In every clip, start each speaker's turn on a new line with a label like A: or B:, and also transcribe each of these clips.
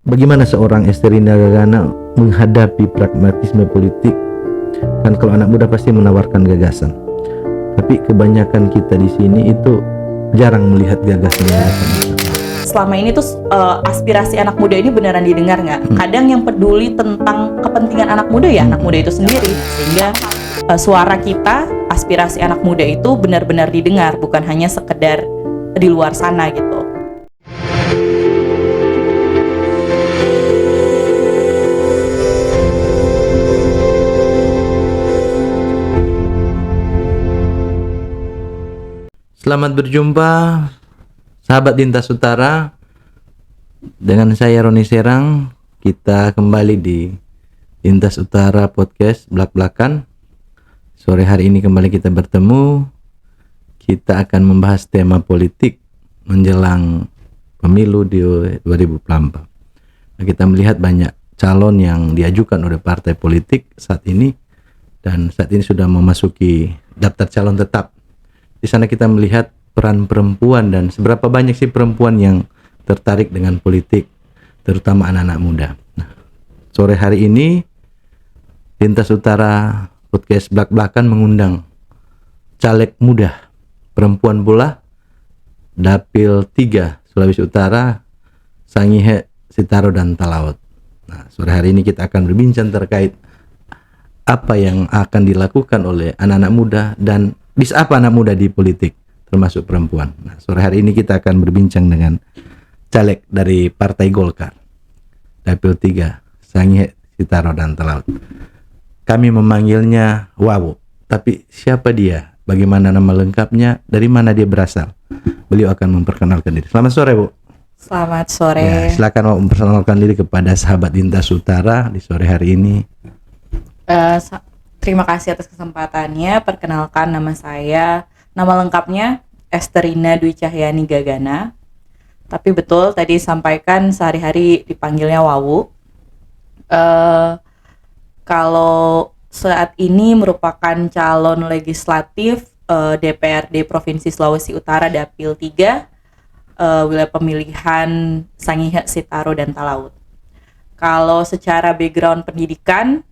A: Bagaimana seorang Esterina Gagana menghadapi pragmatisme politik? Kan kalau anak muda pasti menawarkan gagasan, tapi kebanyakan kita di sini itu jarang melihat gagasan-gagasan itu.
B: Selama ini tuh aspirasi anak muda ini beneran didengar nggak? Kadang yang peduli tentang kepentingan anak muda ya anak muda itu sendiri, sehingga suara kita, aspirasi anak muda itu benar-benar didengar, bukan hanya sekedar di luar sana gitu.
A: Selamat berjumpa sahabat Lintas Utara. Dengan saya Roni Serang. Kita kembali di Lintas Utara Podcast Blak-Blakan. Sore hari ini kembali kita bertemu. Kita akan membahas tema politik menjelang pemilu di 2024. Nah, kita melihat banyak calon yang diajukan oleh partai politik saat ini, dan saat ini sudah memasuki daftar calon tetap. Di sana kita melihat peran perempuan dan seberapa banyak sih perempuan yang tertarik dengan politik, terutama anak-anak muda. Nah, sore hari ini Lintas Utara Podcast Blak-Blakan mengundang caleg muda perempuan pula, Dapil 3 Sulawesi Utara, Sangihe, Sitaro dan Talaut. Nah, sore hari ini kita akan berbincang terkait apa yang akan dilakukan oleh anak-anak muda dan bisa apa anak muda di politik, termasuk perempuan. Nah, sore hari ini kita akan berbincang dengan caleg dari Partai Golkar, Dapil 3, Sangihe, Sitaro dan Talaut. Kami memanggilnya Wawo, tapi siapa dia? Bagaimana nama lengkapnya? Dari mana dia berasal? Beliau akan memperkenalkan diri. Selamat sore, Bu.
B: Selamat sore.
A: Ya, silakan Wawo memperkenalkan diri kepada sahabat Lintas Utara di sore hari ini.
B: Terima kasih atas kesempatannya. Perkenalkan, nama saya, nama lengkapnya Esterina Dwi Cahyani Gagana. Tapi betul tadi sampaikan sehari-hari dipanggilnya Wawu. Kalau saat ini merupakan calon legislatif DPRD Provinsi Sulawesi Utara Dapil 3, wilayah pemilihan Sangihe, Sitaro dan Talaut. Kalau secara background pendidikan,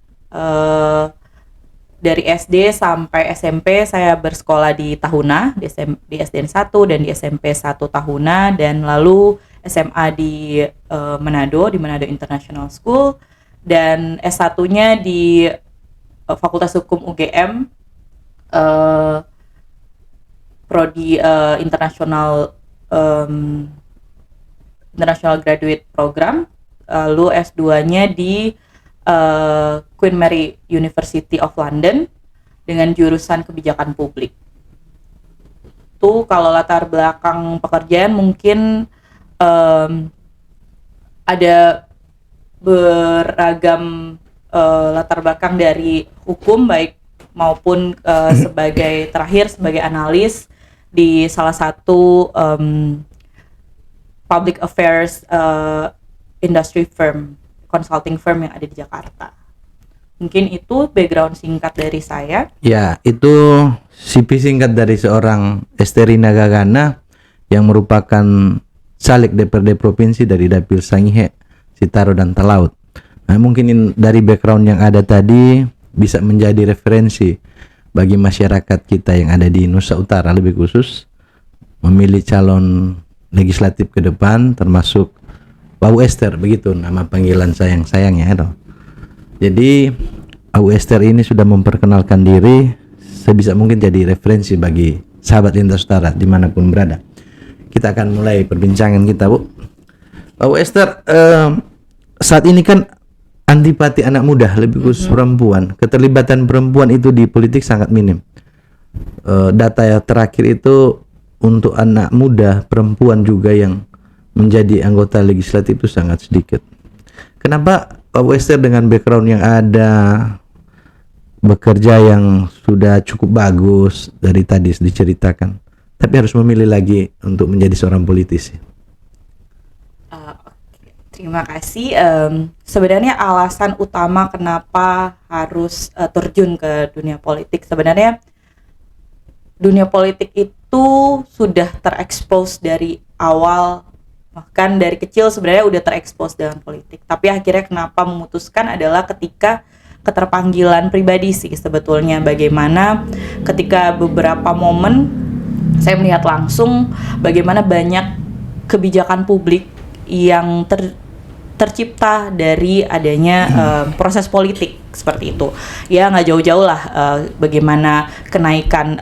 B: dari SD sampai SMP saya bersekolah di Tahuna, di SDN 1 dan di SMP 1 Tahuna, dan lalu SMA di Manado, di Manado International School, dan S1-nya di Fakultas Hukum UGM, prodi International Graduate Program, lalu S2-nya di Queen Mary University of London dengan jurusan kebijakan publik. Tuh kalau latar belakang pekerjaan mungkin ada beragam latar belakang dari hukum baik maupun sebagai analis di salah satu public affairs industry firm, consulting firm yang ada di Jakarta. Mungkin itu background singkat dari saya.
A: Ya, itu CV singkat dari seorang Esterina Gagana yang merupakan caleg DPRD Provinsi dari Dapil Sangihe, Sitaro dan Talaut. Nah, mungkin dari background yang ada tadi bisa menjadi referensi bagi masyarakat kita yang ada di Nusa Utara, lebih khusus memilih calon legislatif ke depan, termasuk Wawu Ester, begitu nama panggilan sayangnya itu. Jadi Wawu Ester ini sudah memperkenalkan diri, sebisa mungkin jadi referensi bagi sahabat Lintas Utara dimanapun berada. Kita akan mulai perbincangan kita, Bu. Wawu Ester, saat ini kan antipati anak muda, lebih khusus perempuan, keterlibatan perempuan itu di politik sangat minim. Data yang terakhir itu untuk anak muda perempuan juga yang menjadi anggota legislatif itu sangat sedikit. Kenapa Pak Wester dengan background yang ada, bekerja yang sudah cukup bagus dari tadi diceritakan, tapi harus memilih lagi untuk menjadi seorang politisi?
B: Terima kasih. Sebenarnya alasan utama kenapa harus terjun ke dunia politik, sebenarnya dunia politik itu sudah terekspos dari awal bahkan dari kecil sebenarnya udah terekspos dengan politik. Tapi akhirnya kenapa memutuskan adalah ketika keterpanggilan pribadi sih sebetulnya, bagaimana ketika beberapa momen saya melihat langsung bagaimana banyak kebijakan publik yang tercipta dari adanya proses politik seperti itu. Ya nggak jauh-jauh lah bagaimana kenaikan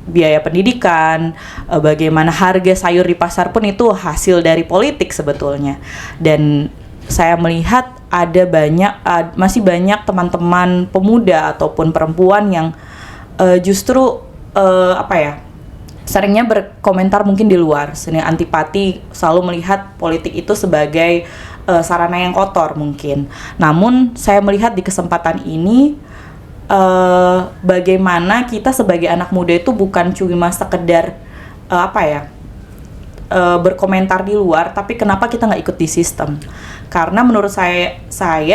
B: biaya pendidikan, bagaimana harga sayur di pasar pun itu hasil dari politik sebetulnya. Dan saya melihat ada masih banyak teman-teman pemuda ataupun perempuan yang justru seringnya berkomentar mungkin di luar, sering antipati, selalu melihat politik itu sebagai sarana yang kotor mungkin. Namun saya melihat di kesempatan ini bagaimana kita sebagai anak muda itu bukan cuma sekedar berkomentar di luar, tapi kenapa kita nggak ikut di sistem? Karena menurut saya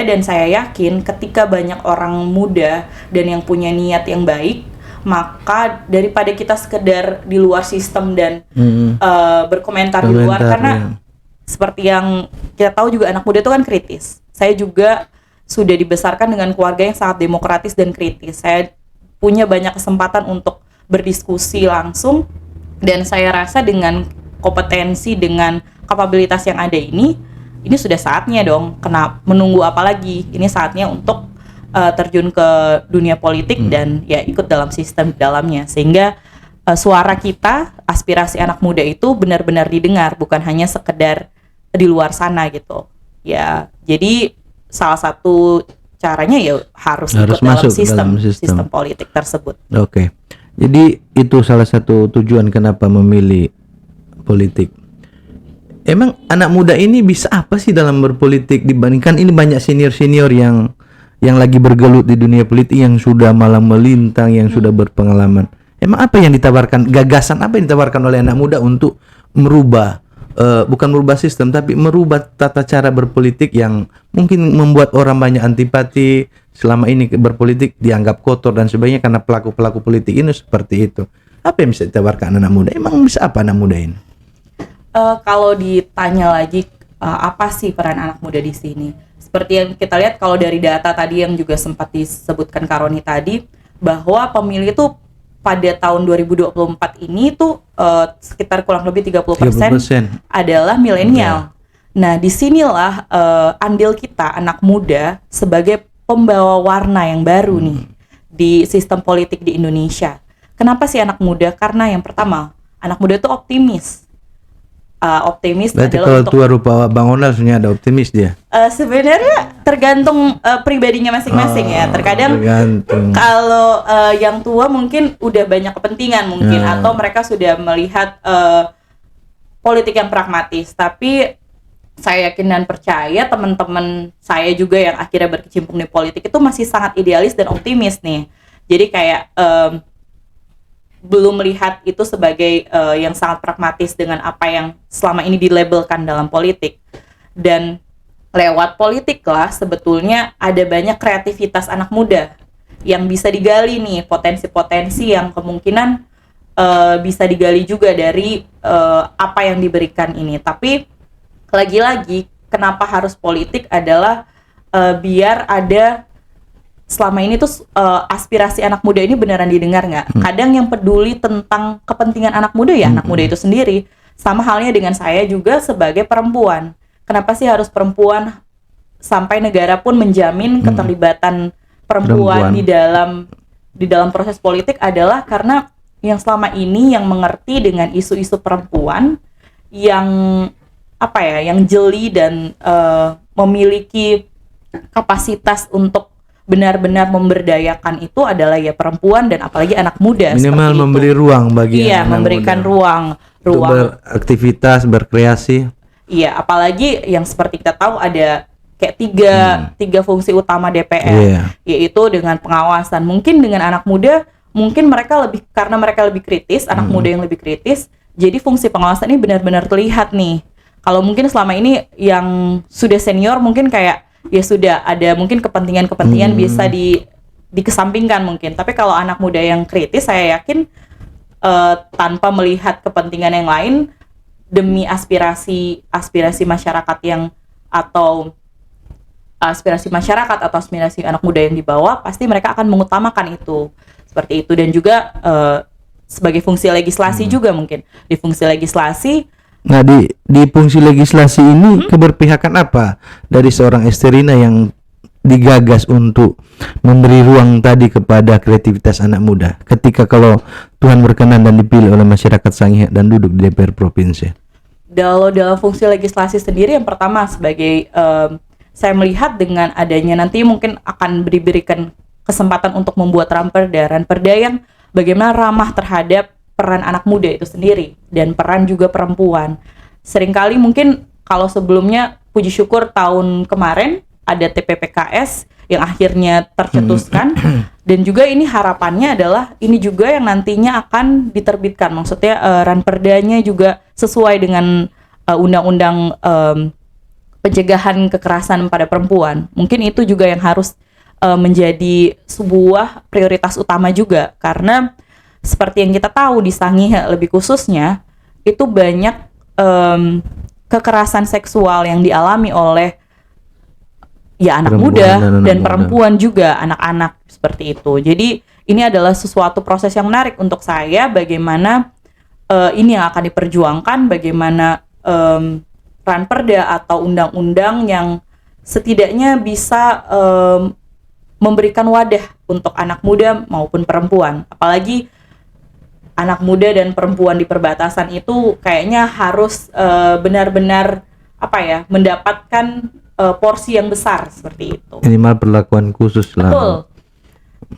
B: dan saya yakin ketika banyak orang muda dan yang punya niat yang baik, maka daripada kita sekedar di luar sistem dan berkomentar di luar, karena seperti yang kita tahu juga anak muda itu kan kritis. Saya juga sudah dibesarkan dengan keluarga yang sangat demokratis dan kritis. Saya punya banyak kesempatan untuk berdiskusi langsung, dan saya rasa dengan kompetensi, dengan kapabilitas yang ada ini sudah saatnya dong. Kenapa menunggu apa lagi? Ini saatnya untuk terjun ke dunia politik dan ya ikut dalam sistem di dalamnya, sehingga suara kita, aspirasi anak muda itu benar-benar didengar, bukan hanya sekedar di luar sana gitu. Ya, jadi salah satu caranya ya harus ikut dalam sistem politik tersebut.
A: Oke. Jadi itu salah satu tujuan kenapa memilih politik. Emang anak muda ini bisa apa sih dalam berpolitik dibandingkan ini banyak senior-senior yang lagi bergelut di dunia politik, yang sudah malang melintang, yang sudah berpengalaman. Emang apa yang ditawarkan, gagasan apa yang ditawarkan oleh anak muda untuk merubah, bukan merubah sistem, tapi merubah tata cara berpolitik yang mungkin membuat orang banyak antipati, selama ini berpolitik dianggap kotor dan sebagainya karena pelaku-pelaku politik ini seperti itu. Apa yang bisa ditawarkan anak muda? Emang bisa apa anak muda ini?
B: Kalau ditanya lagi apa sih peran anak muda di sini? Seperti yang kita lihat kalau dari data tadi yang juga sempat disebutkan Karoni tadi, bahwa pemilih itu pada tahun 2024 ini tuh sekitar kurang lebih 30% adalah milenial. Nah, disinilah andil kita anak muda sebagai pembawa warna yang baru nih di sistem politik di Indonesia. Kenapa sih anak muda? Karena yang pertama, anak muda itu optimis.
A: Berarti kalau tua rupa Bang Onal sebenarnya ada optimis dia?
B: Sebenarnya tergantung pribadinya masing-masing ya. Terkadang kalau yang tua mungkin udah banyak kepentingan mungkin, atau mereka sudah melihat politik yang pragmatis. Tapi saya yakin dan percaya teman-teman saya juga yang akhirnya berkecimpung di politik itu masih sangat idealis dan optimis nih. Jadi kayak belum melihat itu sebagai yang sangat pragmatis dengan apa yang selama ini dilabelkan dalam politik. Dan lewat politik lah sebetulnya ada banyak kreativitas anak muda yang bisa digali nih, potensi-potensi yang kemungkinan bisa digali juga dari apa yang diberikan ini. Tapi lagi-lagi kenapa harus politik adalah biar ada selama ini tuh aspirasi anak muda ini beneran didengar nggak? Kadang yang peduli tentang kepentingan anak muda ya anak muda itu sendiri. Sama halnya dengan saya juga sebagai perempuan. Kenapa sih harus perempuan? Sampai negara pun menjamin keterlibatan perempuan di dalam proses politik adalah karena yang selama ini yang mengerti dengan isu-isu perempuan yang yang jeli dan memiliki kapasitas untuk benar-benar memberdayakan itu adalah ya perempuan dan apalagi anak muda.
A: Minimal memberi ruang bagi
B: memberikan
A: muda.
B: ruang
A: untuk beraktivitas, berkreasi.
B: Iya, apalagi yang seperti kita tahu ada kayak tiga fungsi utama DPR, yaitu dengan pengawasan. Mungkin dengan anak muda, mungkin karena mereka lebih kritis, anak muda yang lebih kritis, jadi fungsi pengawasan ini benar-benar terlihat nih. Kalau mungkin selama ini yang sudah senior mungkin kayak ya sudah ada mungkin kepentingan bisa dikesampingkan mungkin. Tapi kalau anak muda yang kritis, saya yakin tanpa melihat kepentingan yang lain, demi aspirasi masyarakat yang atau aspirasi masyarakat atau aspirasi anak muda yang dibawa, pasti mereka akan mengutamakan itu seperti itu. Dan juga sebagai fungsi legislasi juga mungkin di fungsi legislasi.
A: Nah, di fungsi legislasi ini keberpihakan apa dari seorang Esterina yang digagas untuk memberi ruang tadi kepada kreativitas anak muda ketika kalau Tuhan berkenan dan dipilih oleh masyarakat Sangihe dan duduk di DPR provinsi?
B: Dalam fungsi legislasi sendiri, yang pertama sebagai saya melihat dengan adanya nanti mungkin akan diberikan kesempatan untuk membuat ranperda yang bagaimana ramah terhadap peran anak muda itu sendiri dan peran juga perempuan. Seringkali mungkin kalau sebelumnya puji syukur tahun kemarin ada TPPKS yang akhirnya tercetuskan dan juga ini harapannya adalah ini juga yang nantinya akan diterbitkan. Maksudnya ranperdanya juga sesuai dengan undang-undang pencegahan kekerasan pada perempuan. Mungkin itu juga yang harus menjadi sebuah prioritas utama juga, karena seperti yang kita tahu di Sangihe lebih khususnya itu banyak kekerasan seksual yang dialami oleh anak muda dan perempuan juga, anak-anak seperti itu. Jadi ini adalah sesuatu proses yang menarik untuk saya, bagaimana ini yang akan diperjuangkan, bagaimana ranperda atau undang-undang yang setidaknya bisa memberikan wadah untuk anak muda maupun perempuan. Apalagi anak muda dan perempuan di perbatasan itu kayaknya harus benar-benar mendapatkan porsi yang besar seperti itu.
A: Minimal perlakuan khusus lah.
B: Betul.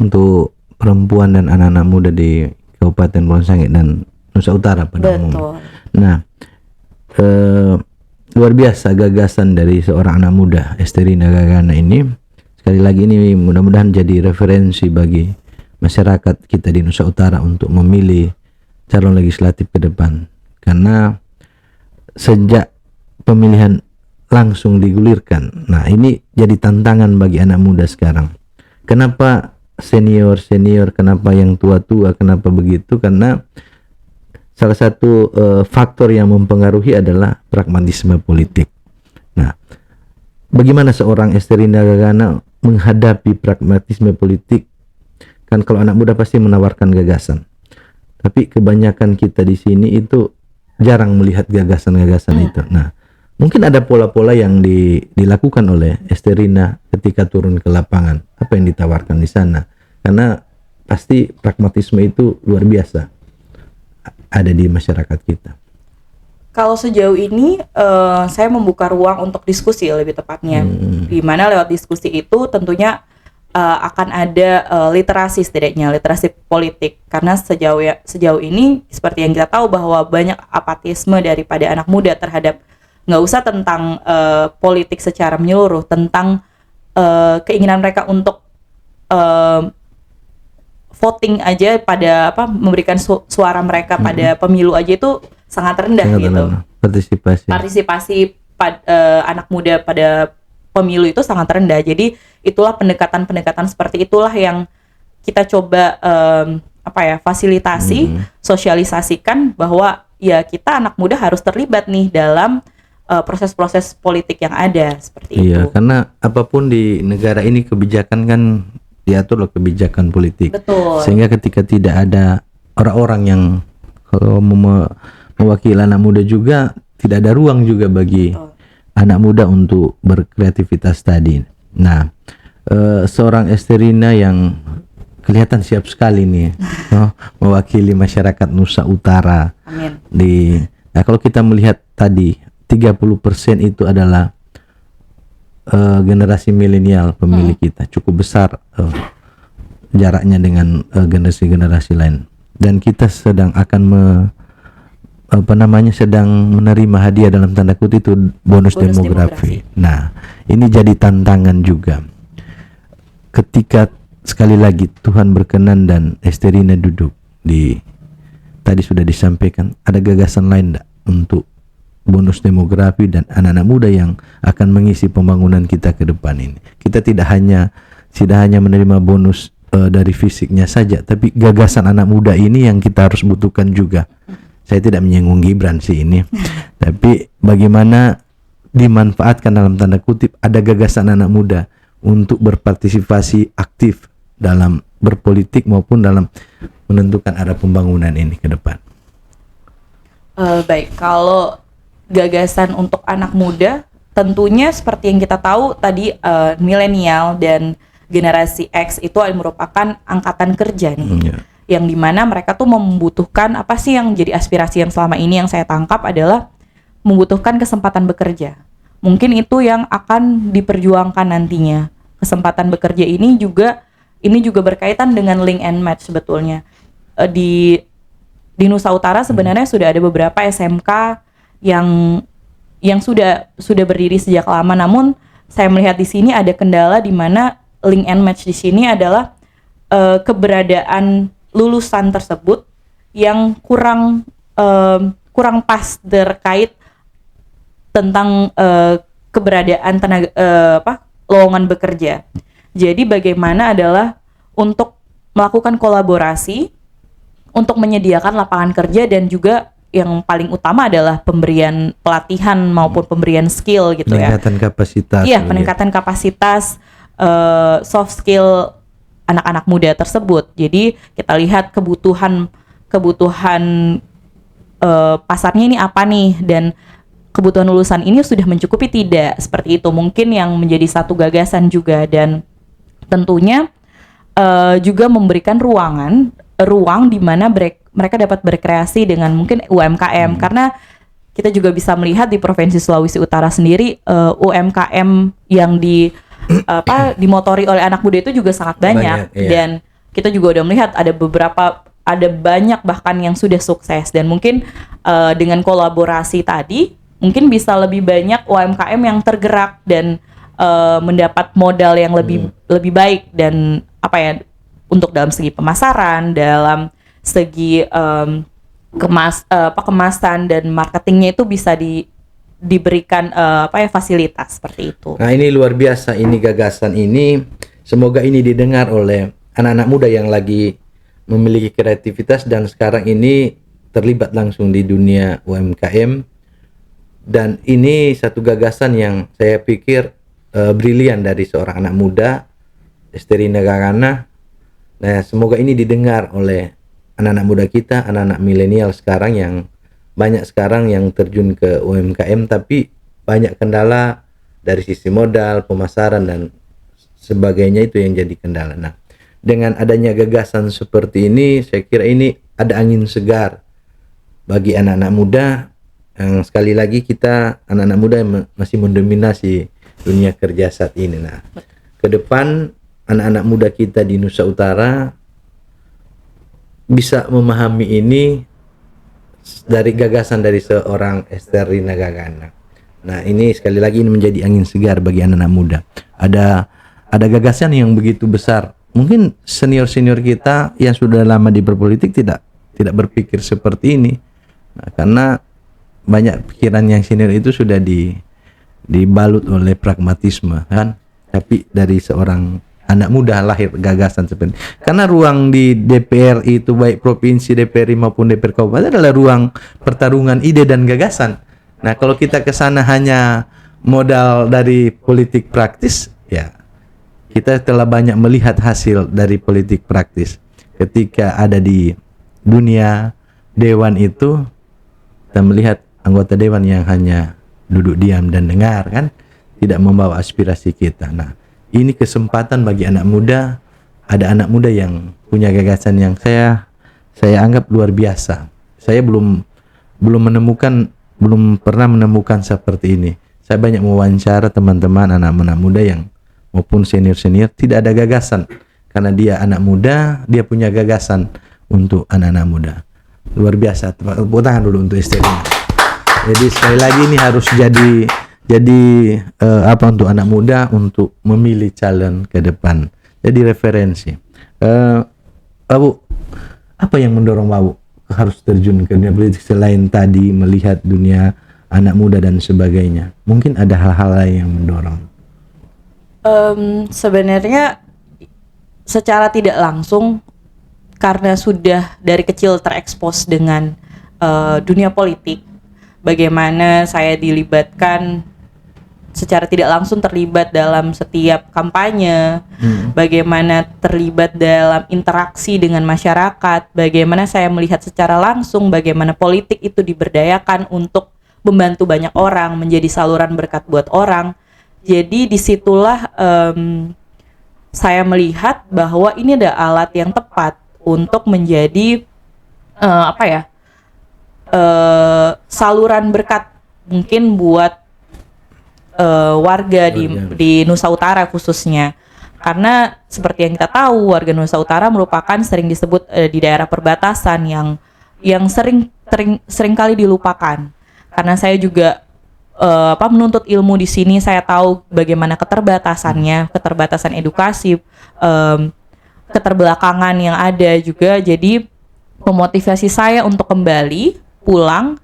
A: Untuk perempuan dan anak-anak muda di Kabupaten Bonsangit dan Nusa Utara pada umumnya. Nah, luar biasa gagasan dari seorang anak muda, Esterina Gagana ini. Sekali lagi ini mudah-mudahan jadi referensi bagi masyarakat kita di Nusa Utara untuk memilih calon legislatif ke depan. Karena sejak pemilihan langsung digulirkan, nah ini jadi tantangan bagi anak muda sekarang. Kenapa senior, kenapa yang tua-tua, kenapa begitu? Karena salah satu faktor yang mempengaruhi adalah pragmatisme politik. Nah, bagaimana seorang Esterina Gagana menghadapi pragmatisme politik? Kan kalau anak muda pasti menawarkan gagasan, tapi kebanyakan kita di sini itu jarang melihat gagasan-gagasan itu. Nah, mungkin ada pola-pola yang dilakukan oleh Esterina ketika turun ke lapangan. Apa yang ditawarkan di sana? Karena pasti pragmatisme itu luar biasa ada di masyarakat kita.
B: Kalau sejauh ini saya membuka ruang untuk diskusi lebih tepatnya, di mana lewat diskusi itu tentunya akan ada literasi, setidaknya literasi politik, karena sejauh ini seperti yang kita tahu bahwa banyak apatisme daripada anak muda terhadap, nggak usah tentang politik secara menyeluruh, tentang keinginan mereka untuk voting aja pada memberikan suara mereka pada pemilu aja itu sangat rendah gitu. Partisipasi anak muda pada pemilu itu sangat rendah. Jadi itulah pendekatan-pendekatan seperti itulah yang kita coba fasilitasi, sosialisasikan bahwa ya kita anak muda harus terlibat nih dalam proses-proses politik yang ada seperti itu.
A: Iya, karena apapun di negara ini kebijakan kan diatur oleh kebijakan politik.
B: Betul.
A: Sehingga ketika tidak ada orang-orang yang kalau mewakili anak muda juga, tidak ada ruang juga bagi anak muda untuk berkreativitas tadi. Nah, seorang Esterina yang kelihatan siap sekali nih mewakili masyarakat Nusa Utara.
B: Amin.
A: Nah, kalau kita melihat tadi 30% itu adalah generasi milenial pemilih kita, cukup besar jaraknya dengan generasi-generasi lain, dan kita sedang akan sedang menerima hadiah dalam tanda kutip itu bonus demografi. Nah, ini jadi tantangan juga ketika sekali lagi Tuhan berkenan dan Esterina duduk tadi sudah disampaikan, ada gagasan lain enggak untuk bonus demografi dan anak-anak muda yang akan mengisi pembangunan kita ke depan ini. Kita tidak hanya menerima bonus dari fisiknya saja, tapi gagasan anak muda ini yang kita harus butuhkan juga, saya tidak menyinggung Gibran sih ini, tapi bagaimana dimanfaatkan dalam tanda kutip ada gagasan anak muda untuk berpartisipasi aktif dalam berpolitik maupun dalam menentukan arah pembangunan ini ke depan.
B: Baik, kalau gagasan untuk anak muda, tentunya seperti yang kita tahu tadi, milenial dan generasi X itu merupakan angkatan kerja nih, yang dimana mereka tuh membutuhkan apa sih yang jadi aspirasi yang selama ini yang saya tangkap adalah membutuhkan kesempatan bekerja. Mungkin itu yang akan diperjuangkan nantinya. Kesempatan bekerja ini juga berkaitan dengan link and match sebetulnya. Di Nusa Utara sebenarnya sudah ada beberapa SMK yang sudah berdiri sejak lama, namun saya melihat di sini ada kendala di mana link and match di sini adalah keberadaan lulusan tersebut yang kurang pas terkait tentang keberadaan lowongan bekerja. Jadi bagaimana adalah untuk melakukan kolaborasi untuk menyediakan lapangan kerja, dan juga yang paling utama adalah pemberian pelatihan maupun pemberian skill gitu
A: peningkatan kapasitas.
B: Iya, peningkatan kapasitas soft skill anak-anak muda tersebut. Jadi kita lihat kebutuhan pasarnya ini apa nih, dan kebutuhan lulusan ini sudah mencukupi tidak, seperti itu. Mungkin yang menjadi satu gagasan juga, dan tentunya juga memberikan ruang di mana mereka dapat berkreasi dengan mungkin UMKM, karena kita juga bisa melihat di Provinsi Sulawesi Utara sendiri UMKM yang dimotori oleh anak muda itu juga sangat banyak,
A: iya.
B: Dan kita juga udah melihat ada banyak bahkan yang sudah sukses, dan mungkin dengan kolaborasi tadi mungkin bisa lebih banyak UMKM yang tergerak dan mendapat modal yang lebih baik, dan untuk dalam segi pemasaran, dalam segi kemasan dan marketingnya itu bisa diberikan fasilitas seperti itu.
A: Nah, ini luar biasa ini gagasan ini. Semoga ini didengar oleh anak-anak muda yang lagi memiliki kreativitas dan sekarang ini terlibat langsung di dunia UMKM. Dan ini satu gagasan yang saya pikir brilian dari seorang anak muda, Esteri Nagagana. Nah, semoga ini didengar oleh anak-anak muda kita, anak-anak milenial sekarang yang banyak sekarang yang terjun ke UMKM, tapi banyak kendala dari sisi modal, pemasaran dan sebagainya, itu yang jadi kendala. Nah, dengan adanya gagasan seperti ini, saya kira ini ada angin segar bagi anak-anak muda. Yang sekali lagi kita anak-anak muda yang masih mendominasi dunia kerja saat ini. Nah, ke depan anak-anak muda kita di Nusa Utara bisa memahami ini dari gagasan dari seorang Esteri Nagagana. Nah, ini sekali lagi ini menjadi angin segar bagi anak-anak muda. Ada gagasan yang begitu besar. Mungkin senior-senior kita yang sudah lama di berpolitik tidak berpikir seperti ini. Nah, karena banyak pikiran yang senior itu sudah dibalut oleh pragmatisme kan. Tapi dari seorang anak muda lahir gagasan seperti ini. Karena ruang di DPR itu baik provinsi, DPR maupun DPR kabupaten adalah ruang pertarungan ide dan gagasan. Nah, kalau kita ke sana hanya modal dari politik praktis, ya kita telah banyak melihat hasil dari politik praktis. Ketika ada di dunia dewan itu, kita melihat anggota dewan yang hanya duduk diam dan dengar kan, tidak membawa aspirasi kita. Nah, ini kesempatan bagi anak muda. Ada anak muda yang punya gagasan yang saya anggap luar biasa. Saya belum pernah menemukan seperti ini. Saya banyak mewawancara teman-teman anak-anak muda yang maupun senior-senior tidak ada gagasan. Karena dia anak muda, dia punya gagasan untuk anak-anak muda. Luar biasa. Tepuk tangan dulu untuk istrinya. Jadi sekali lagi ini harus jadi untuk anak muda untuk memilih calon ke depan. Jadi referensi. Abu, apa yang mendorong Abu harus terjun ke dunia politik selain tadi melihat dunia anak muda dan sebagainya? Mungkin ada hal-hal lain yang mendorong.
B: Sebenarnya secara tidak langsung, karena sudah dari kecil terekspos dengan dunia politik, bagaimana saya dilibatkan secara tidak langsung terlibat dalam setiap kampanye, bagaimana terlibat dalam interaksi dengan masyarakat, bagaimana saya melihat secara langsung bagaimana politik itu diberdayakan untuk membantu banyak orang, menjadi saluran berkat buat orang. Jadi disitulah saya melihat bahwa ini ada alat yang tepat untuk menjadi saluran berkat mungkin buat warga di Nusa Utara khususnya, karena seperti yang kita tahu warga Nusa Utara merupakan sering disebut di daerah perbatasan yang sering kali dilupakan. Karena saya juga menuntut ilmu di sini, saya tahu bagaimana keterbatasan edukasi, keterbelakangan yang ada juga. Jadi memotivasi saya untuk kembali pulang.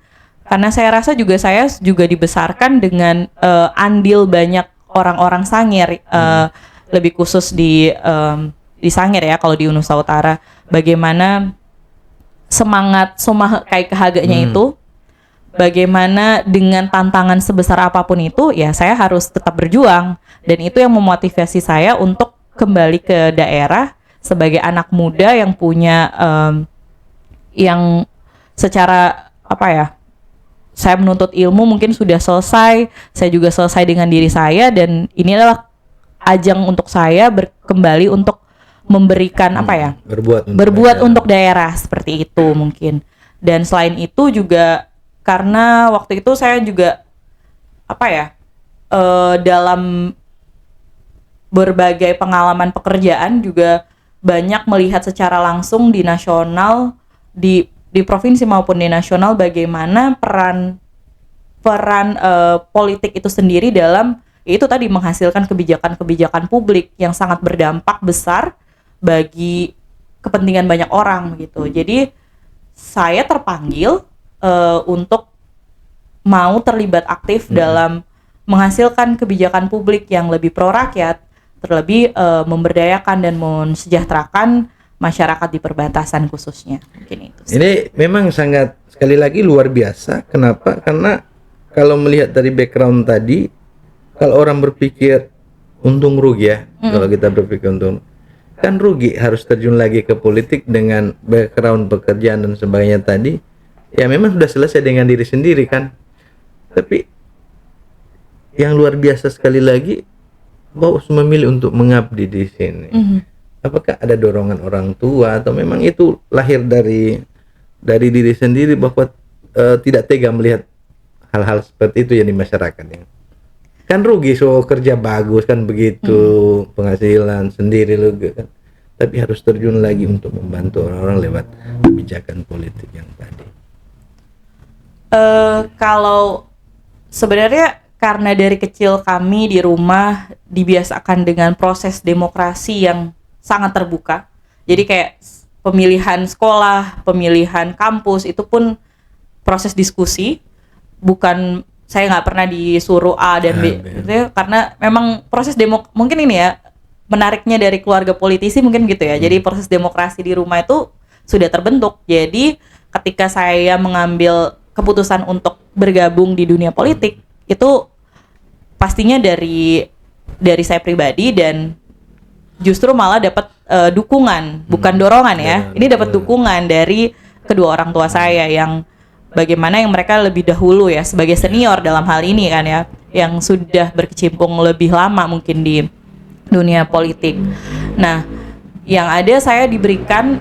B: Karena saya rasa saya juga dibesarkan dengan andil banyak orang-orang Sangir, lebih khusus di Sangir ya, kalau di Nusa Utara. Bagaimana semangat Somah Kai Kehaganya itu, bagaimana dengan tantangan sebesar apapun itu, ya saya harus tetap berjuang. Dan itu yang memotivasi saya untuk kembali ke daerah sebagai anak muda yang punya, yang secara saya menuntut ilmu mungkin sudah selesai, saya juga selesai dengan diri saya, dan ini adalah ajang untuk saya kembali untuk memberikan berbuat untuk daerah seperti itu mungkin. Dan selain itu juga karena waktu itu saya juga dalam berbagai pengalaman pekerjaan juga banyak melihat secara langsung di nasional, di provinsi maupun di nasional, bagaimana peran politik itu sendiri dalam itu tadi menghasilkan kebijakan publik yang sangat berdampak besar bagi kepentingan banyak orang gitu. Jadi saya terpanggil untuk mau terlibat aktif dalam menghasilkan kebijakan publik yang lebih pro rakyat, terlebih memberdayakan dan mensejahterakan masyarakat di perbatasan khususnya. Mungkin itu sih.
A: Ini memang sangat, sekali lagi, luar biasa. Kenapa? Karena kalau melihat dari background tadi, kalau orang berpikir untung rugi ya, kalau kita berpikir untung, kan rugi harus terjun lagi ke politik dengan background pekerjaan dan sebagainya tadi. Ya memang sudah selesai dengan diri sendiri kan. Tapi yang luar biasa sekali lagi, Bos memilih untuk mengabdi di sini. Apakah ada dorongan orang tua atau memang itu lahir dari diri sendiri bahwa tidak tega melihat hal-hal seperti itu ya di masyarakat ya? Kan rugi kerja bagus kan begitu, penghasilan sendiri lo kan, tapi harus terjun lagi untuk membantu orang-orang lewat kebijakan politik yang tadi.
B: Kalau sebenarnya karena dari kecil kami di rumah dibiasakan dengan proses demokrasi yang sangat terbuka. Jadi kayak pemilihan sekolah, pemilihan kampus itu pun proses diskusi. Bukan, saya nggak pernah disuruh A dan B. Gitu, karena memang proses mungkin ini ya menariknya dari keluarga politisi mungkin gitu ya. Jadi proses demokrasi di rumah itu sudah terbentuk. Jadi ketika saya mengambil keputusan untuk bergabung di dunia politik itu pastinya dari saya pribadi, dan justru malah dapat dukungan, bukan dorongan ya. Ini dapat dukungan dari kedua orang tua saya yang bagaimana yang mereka lebih dahulu ya sebagai senior dalam hal ini kan ya, yang sudah berkecimpung lebih lama mungkin di dunia politik. Nah, yang ada saya diberikan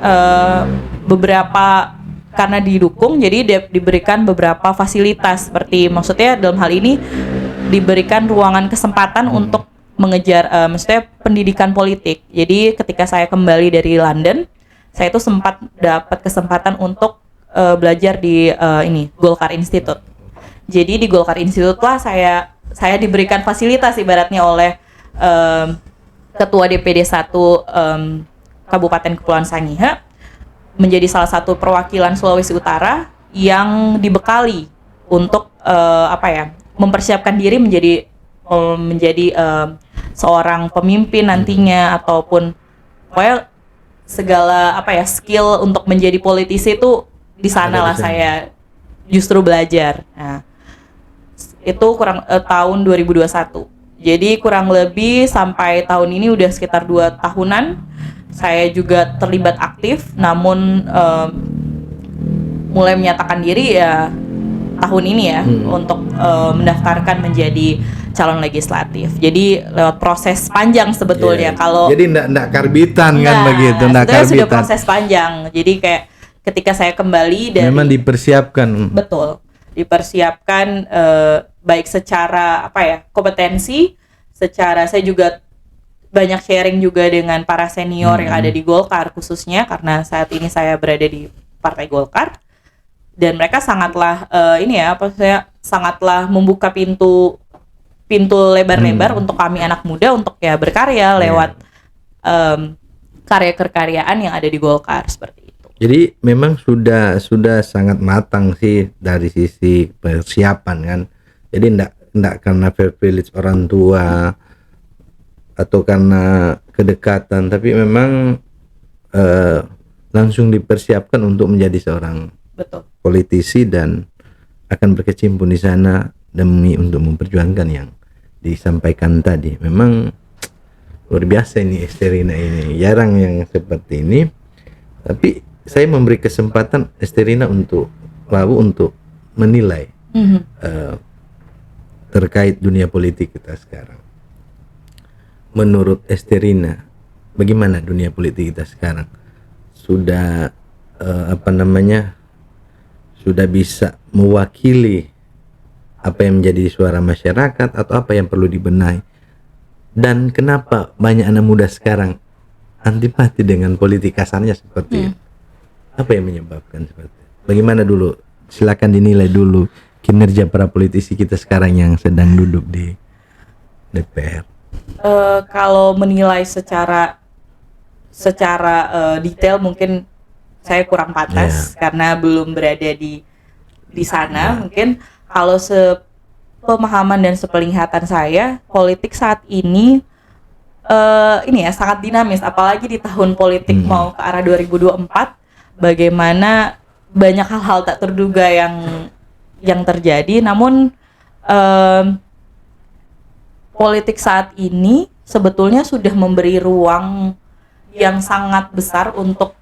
B: beberapa, karena didukung jadi diberikan beberapa fasilitas, seperti maksudnya dalam hal ini diberikan ruangan kesempatan untuk mengejar maksudnya pendidikan politik. Jadi ketika saya kembali dari London, saya itu sempat dapat kesempatan untuk belajar di Golkar Institute. Jadi di Golkar Institute lah saya diberikan fasilitas ibaratnya oleh Ketua DPD 1 Kabupaten Kepulauan Sangihe, menjadi salah satu perwakilan Sulawesi Utara yang dibekali untuk mempersiapkan diri menjadi seorang pemimpin nantinya, ataupun pokoknya segala skill untuk menjadi politisi itu di sana lah saya justru belajar. Nah, itu kurang tahun 2021. Jadi kurang lebih sampai tahun ini udah sekitar 2 tahunan saya juga terlibat aktif, namun mulai menyatakan diri ya tahun ini ya untuk mendaftarkan menjadi calon legislatif. Jadi lewat proses panjang sebetulnya. Kalau
A: jadi enggak karbitan kan begitu, enggak
B: sebetulnya sudah
A: karbitan.
B: proses panjang. Jadi kayak ketika saya kembali dari
A: Memang dipersiapkan.
B: betul, dipersiapkan baik secara kompetensi, secara saya juga banyak sharing juga dengan para senior yang ada di Golkar khususnya karena saat ini saya berada di Partai Golkar. Dan mereka sangatlah sangatlah membuka pintu lebar-lebar untuk kami anak muda untuk ya berkarya lewat karya-kekaryaan yang ada di Golkar seperti itu.
A: Jadi memang sudah sangat matang sih dari sisi persiapan kan. Jadi enggak karena privilege orang tua atau karena kedekatan, tapi memang langsung dipersiapkan untuk menjadi seorang
B: Betul.
A: politisi dan akan berkecimpung di sana demi untuk memperjuangkan yang disampaikan tadi. Memang luar biasa ini Esterina ini, jarang yang seperti ini. Tapi saya memberi kesempatan Esterina untuk menilai terkait dunia politik kita sekarang. Menurut Esterina, bagaimana dunia politik kita sekarang? Sudah sudah bisa mewakili apa yang menjadi suara masyarakat atau apa yang perlu dibenahi? Dan kenapa banyak anak muda sekarang antipati dengan politik kasarnya seperti itu? Apa yang menyebabkan seperti itu? Bagaimana dulu? Silakan dinilai dulu kinerja para politisi kita sekarang yang sedang duduk di DPR.
B: Kalau menilai secara detail mungkin saya kurang pantas karena belum berada di sana. Mungkin kalau sepemahaman dan sepenglihatan saya, politik saat ini sangat dinamis, apalagi di tahun politik mau ke arah 2024, bagaimana banyak hal-hal tak terduga yang terjadi. Namun politik saat ini sebetulnya sudah memberi ruang yang sangat besar untuk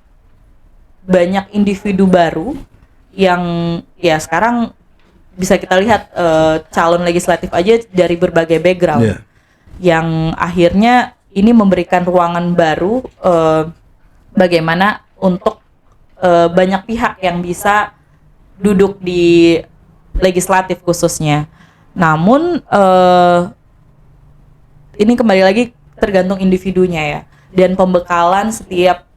B: banyak individu baru yang ya sekarang bisa kita lihat calon legislatif aja dari berbagai background yang akhirnya ini memberikan ruangan baru bagaimana untuk banyak pihak yang bisa duduk di legislatif khususnya. Namun ini kembali lagi tergantung individunya ya, dan pembekalan setiap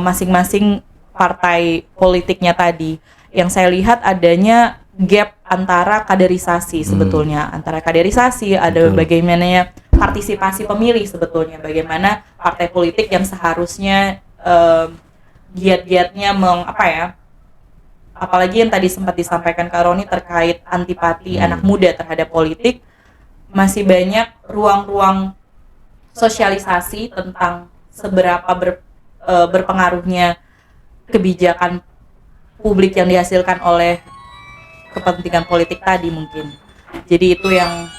B: masing-masing partai politiknya tadi. Yang saya lihat adanya gap antara kaderisasi sebetulnya, antara kaderisasi ada bagaimana partisipasi pemilih sebetulnya, bagaimana partai politik yang seharusnya giat-giatnya apalagi yang tadi sempat disampaikan Kak Roni terkait antipati anak muda terhadap politik, masih banyak ruang-ruang sosialisasi tentang seberapa berpengaruhnya kebijakan publik yang dihasilkan oleh kepentingan politik tadi mungkin. Jadi itu yang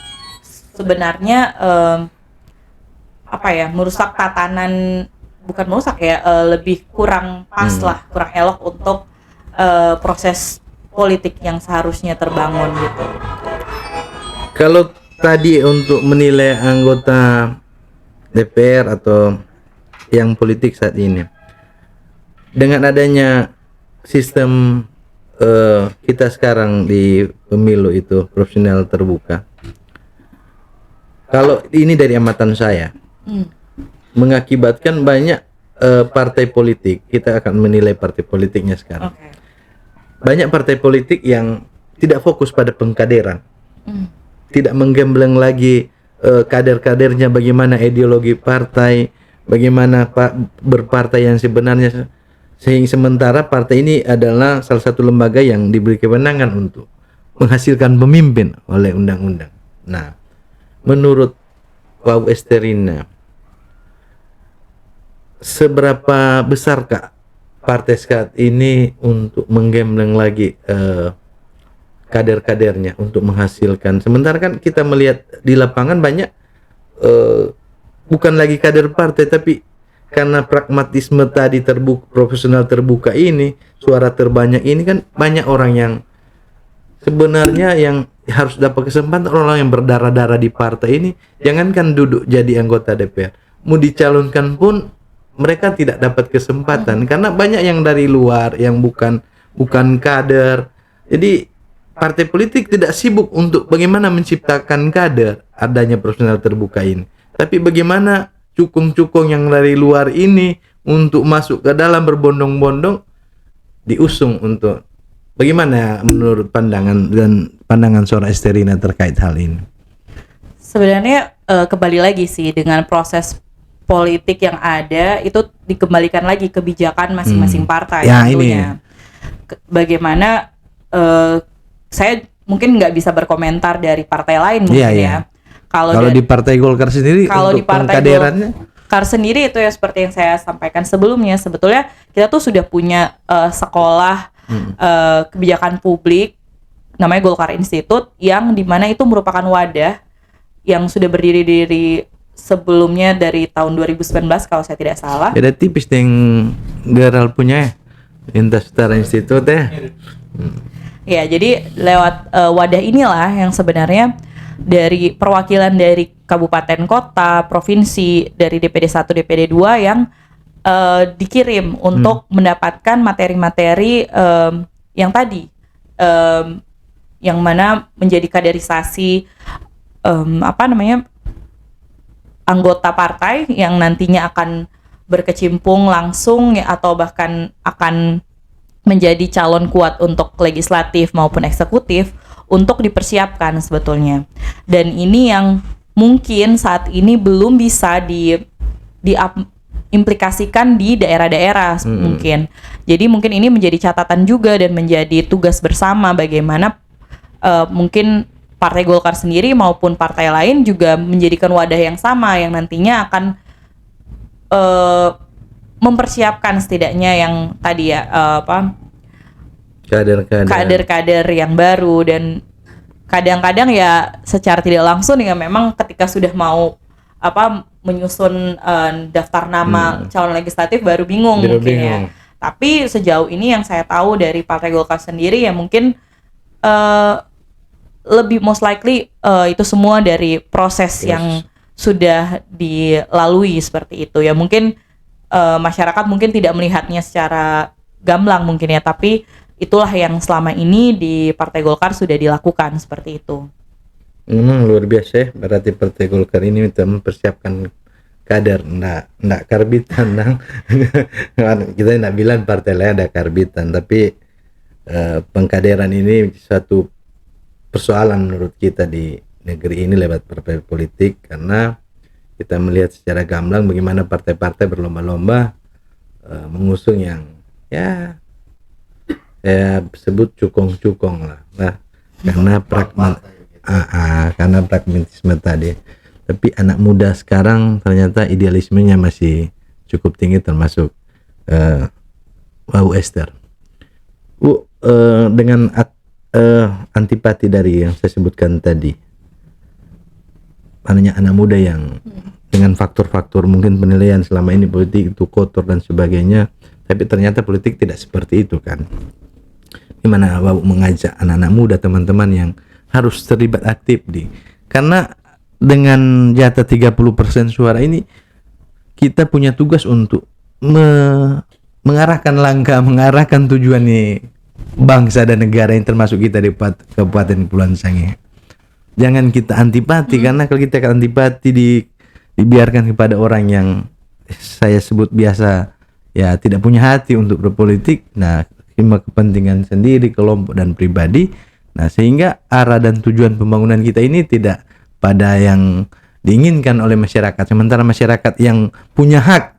B: sebenarnya merusak tatanan, bukan merusak ya, lebih kurang pas lah, kurang elok untuk proses politik yang seharusnya terbangun gitu.
A: Kalau tadi untuk menilai anggota DPR atau yang politik saat ini, dengan adanya sistem kita sekarang di pemilu itu proporsional terbuka, kalau ini dari amatan saya mengakibatkan banyak partai politik, kita akan menilai partai politiknya sekarang. Banyak partai politik yang tidak fokus pada pengkaderan, tidak menggembleng lagi kader-kadernya, bagaimana ideologi partai, bagaimana berpartai yang sebenarnya. Sehingga sementara partai ini adalah salah satu lembaga yang diberi kewenangan untuk menghasilkan pemimpin oleh undang-undang. Nah, menurut Wau Esterina, seberapa besarkah partai saat ini untuk menggembleng lagi kader-kadernya untuk menghasilkan. Sementara kan kita melihat di lapangan banyak bukan lagi kader partai, tapi karena pragmatisme tadi terbuka, profesional terbuka ini, suara terbanyak ini kan banyak orang yang sebenarnya yang harus dapat kesempatan, orang yang berdarah-darah di partai ini, jangankan duduk jadi anggota DPR, mau dicalonkan pun mereka tidak dapat kesempatan karena banyak yang dari luar yang bukan kader. Jadi partai politik tidak sibuk untuk bagaimana menciptakan kader adanya profesional terbuka ini, tapi bagaimana cukong-cukong yang dari luar ini untuk masuk ke dalam berbondong-bondong diusung untuk. Bagaimana menurut pandangan seorang Esterina terkait hal ini?
B: Sebenarnya kembali lagi sih dengan proses politik yang ada itu dikembalikan lagi kebijakan masing-masing partai
A: Ya,
B: tentunya. Bagaimana saya mungkin nggak bisa berkomentar dari partai lain mungkin ya.
A: Kalau di Partai Golkar sendiri,
B: kalau
A: untuk
B: di Partai
A: pengkaderannya,
B: Golkar sendiri itu ya seperti yang saya sampaikan sebelumnya, sebetulnya kita tuh sudah punya sekolah kebijakan publik namanya Golkar Institute, yang dimana itu merupakan wadah yang sudah berdiri sebelumnya dari tahun 2019 kalau saya tidak salah.
A: beda tipis dengan Geral punya Lintas Utara Institute ya.
B: Ya, jadi lewat wadah inilah yang sebenarnya dari perwakilan dari kabupaten, kota, provinsi, dari DPD 1, DPD 2 yang dikirim untuk mendapatkan materi-materi yang tadi yang mana menjadi kaderisasi anggota partai yang nantinya akan berkecimpung langsung ya, atau bahkan akan menjadi calon kuat untuk legislatif maupun eksekutif untuk dipersiapkan sebetulnya. Dan ini yang mungkin saat ini belum bisa diimplikasikan di daerah-daerah mungkin. Jadi mungkin ini menjadi catatan juga dan menjadi tugas bersama bagaimana mungkin Partai Golkar sendiri maupun partai lain juga menjadikan wadah yang sama yang nantinya akan mempersiapkan setidaknya yang tadi ya kader-kader yang baru. Dan kadang-kadang ya secara tidak langsung ya memang ketika sudah mau menyusun daftar nama calon legislatif baru bingung mungkin ya. Tapi sejauh ini yang saya tahu dari Partai Golkar sendiri ya mungkin lebih most likely itu semua dari proses yang sudah dilalui seperti itu ya. Mungkin masyarakat mungkin tidak melihatnya secara gamblang mungkin ya, tapi itulah yang selama ini di Partai Golkar sudah dilakukan seperti itu.
A: Memang luar biasa ya, berarti Partai Golkar ini mempersiapkan kader, enggak karbitan. Kita enggak bilang partai lain ada karbitan, tapi pengkaderan ini suatu persoalan menurut kita di negeri ini lewat partai politik, karena kita melihat secara gamblang bagaimana partai-partai berlomba-lomba mengusung yang ya saya sebut cukong-cukong lah. Karena karena pragmatisme tadi. Tapi anak muda sekarang ternyata idealismenya masih cukup tinggi, termasuk Esther. Dengan antipati dari yang saya sebutkan tadi, banyak anak muda yang dengan faktor-faktor mungkin penilaian selama ini politik itu kotor dan sebagainya, tapi ternyata politik tidak seperti itu kan. Gimana Bapak mengajak anak-anak muda, teman-teman yang harus terlibat aktif karena dengan jatah 30% suara ini kita punya tugas untuk mengarahkan langkah, mengarahkan tujuan nih bangsa dan negara yang termasuk kita di Kabupaten Kepulauan Sangihe. Jangan kita antipati, karena kalau kita antipati dibiarkan kepada orang yang saya sebut biasa ya tidak punya hati untuk berpolitik, cuma kepentingan sendiri, kelompok dan pribadi. Sehingga arah dan tujuan pembangunan kita ini tidak pada yang diinginkan oleh masyarakat. Sementara masyarakat yang punya hak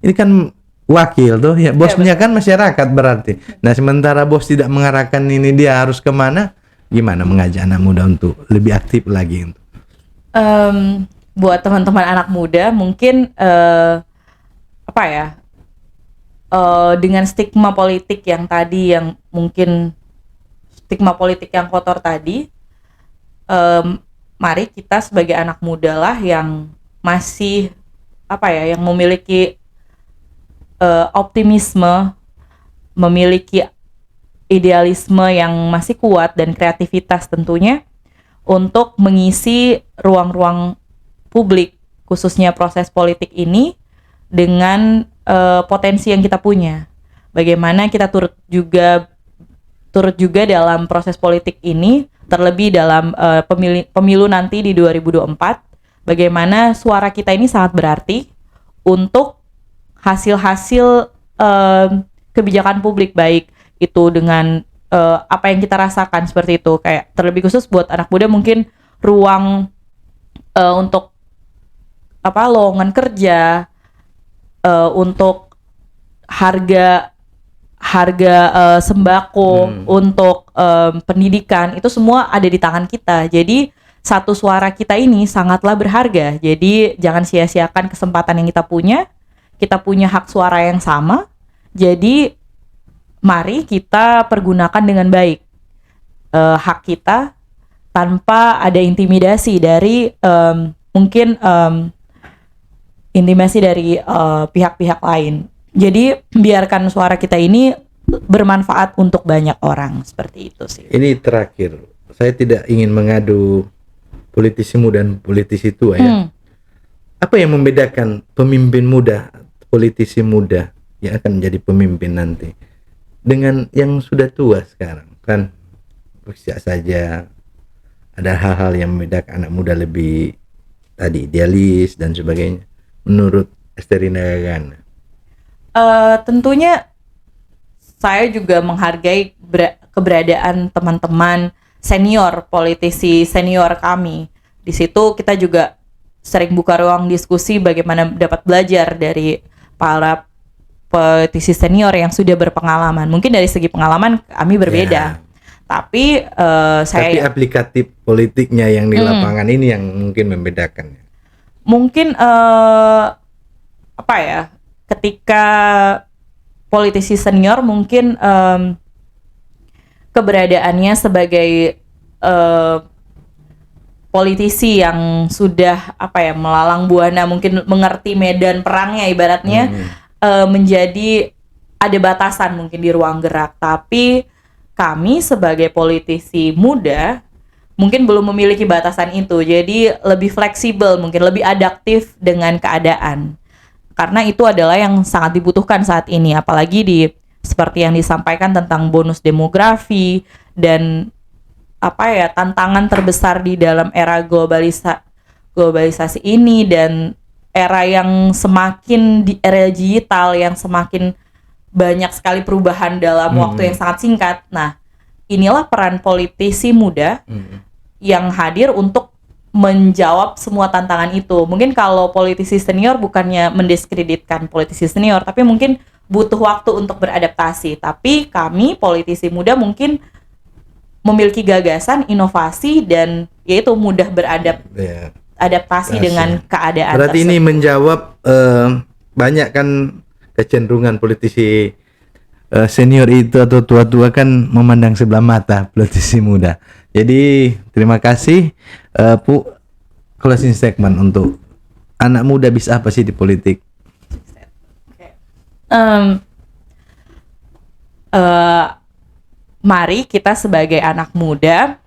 A: ini kan wakil tuh ya, bosnya kan masyarakat berarti. Sementara bos tidak mengarahkan ini dia harus kemana, gimana mengajak anak muda untuk lebih aktif lagi?
B: Buat teman-teman anak muda mungkin dengan stigma politik yang tadi yang mungkin stigma politik yang kotor tadi, mari kita sebagai anak muda lah yang masih yang memiliki optimisme, memiliki idealisme yang masih kuat dan kreativitas tentunya untuk mengisi ruang-ruang publik, khususnya proses politik ini dengan potensi yang kita punya. Bagaimana kita turut juga dalam proses politik ini, terlebih dalam pemilu nanti di 2024, bagaimana suara kita ini sangat berarti untuk hasil-hasil kebijakan publik, baik itu dengan apa yang kita rasakan seperti itu. Kayak terlebih khusus buat anak muda mungkin ruang untuk lowongan kerja, untuk harga sembako, untuk pendidikan, itu semua ada di tangan kita. Jadi satu suara kita ini sangatlah berharga. Jadi jangan sia-siakan kesempatan yang kita punya. Kita punya hak suara yang sama. Jadi mari kita pergunakan dengan baik hak kita tanpa ada intimidasi dari intimidasi dari pihak-pihak lain. Jadi biarkan suara kita ini bermanfaat untuk banyak orang, seperti itu sih.
A: Ini terakhir, saya tidak ingin mengadu politisimu dan politisi tua ya. Apa yang membedakan pemimpin muda, politisi muda yang akan menjadi pemimpin nanti dengan yang sudah tua sekarang? Kan bisa saja ada hal-hal yang membedakan anak muda lebih tadi idealis dan sebagainya. Menurut Esterina Gagana,
B: tentunya saya juga menghargai keberadaan teman-teman senior, politisi senior kami. Di situ kita juga sering buka ruang diskusi bagaimana dapat belajar dari para politisi senior yang sudah berpengalaman. Mungkin dari segi pengalaman kami berbeda, tapi
A: tapi aplikatif politiknya yang di lapangan ini yang mungkin membedakan.
B: Mungkin ketika politisi senior mungkin keberadaannya sebagai politisi yang sudah melalang buana, mungkin mengerti medan perangnya ibaratnya, menjadi ada batasan mungkin di ruang gerak. Tapi kami sebagai politisi muda mungkin belum memiliki batasan itu, jadi lebih fleksibel, mungkin lebih adaptif dengan keadaan. Karena itu adalah yang sangat dibutuhkan saat ini, apalagi seperti yang disampaikan tentang bonus demografi dan tantangan terbesar di dalam era globalisasi ini, dan era yang era digital yang semakin banyak sekali perubahan dalam waktu yang sangat singkat. Nah, inilah peran politisi muda yang hadir untuk menjawab semua tantangan itu. Mungkin kalau politisi senior bukannya mendiskreditkan politisi senior, tapi mungkin butuh waktu untuk beradaptasi. Tapi kami politisi muda mungkin memiliki gagasan, inovasi, dan yaitu mudah beradaptasi dengan keadaan
A: Berarti
B: tersebut.
A: ini menjawab banyak kan kecenderungan politisi senior itu atau tua-tua kan memandang sebelah mata politisi muda. Jadi terima kasih Pu, closing statement untuk anak muda bisa apa sih di politik?
B: Mari kita sebagai anak muda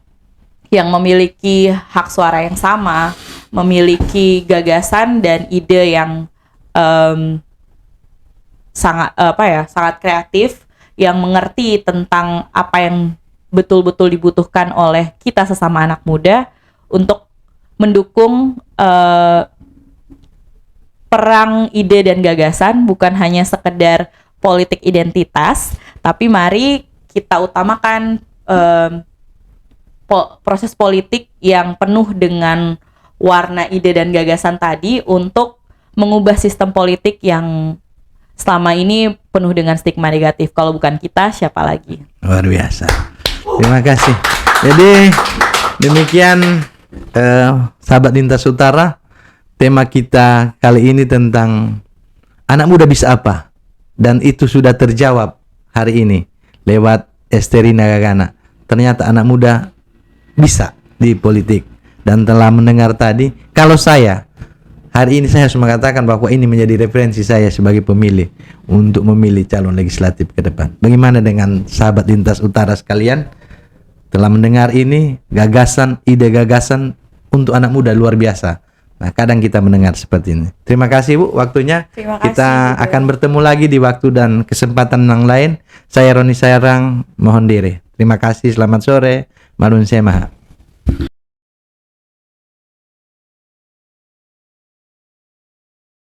B: yang memiliki hak suara yang sama, memiliki gagasan dan ide yang sangat kreatif, yang mengerti tentang apa yang betul-betul dibutuhkan oleh kita sesama anak muda untuk mendukung perang ide dan gagasan, bukan hanya sekedar politik identitas, tapi mari kita utamakan proses politik yang penuh dengan warna ide dan gagasan tadi untuk mengubah sistem politik yang selama ini penuh dengan stigma negatif. Kalau bukan kita, siapa lagi?
A: Luar biasa. Terima kasih. Jadi demikian sahabat Lintas Utara, tema kita kali ini tentang anak muda bisa apa, dan itu sudah terjawab hari ini lewat Esterina Gagana. ternyata anak muda bisa di politik. Dan telah mendengar tadi, kalau saya hari ini saya harus mengatakan bahwa ini menjadi referensi saya sebagai pemilih untuk memilih calon legislatif ke depan. Bagaimana dengan sahabat lintas utara sekalian? Telah mendengar ini, ide gagasan untuk anak muda luar biasa. Nah, kadang kita mendengar seperti ini. Terima kasih Bu, waktunya.
B: Terima kasih
A: Kita
B: juga.
A: akan bertemu lagi di waktu dan kesempatan yang lain. Saya Roni Sayarang, mohon diri. Terima kasih, selamat sore. Marun Semaha.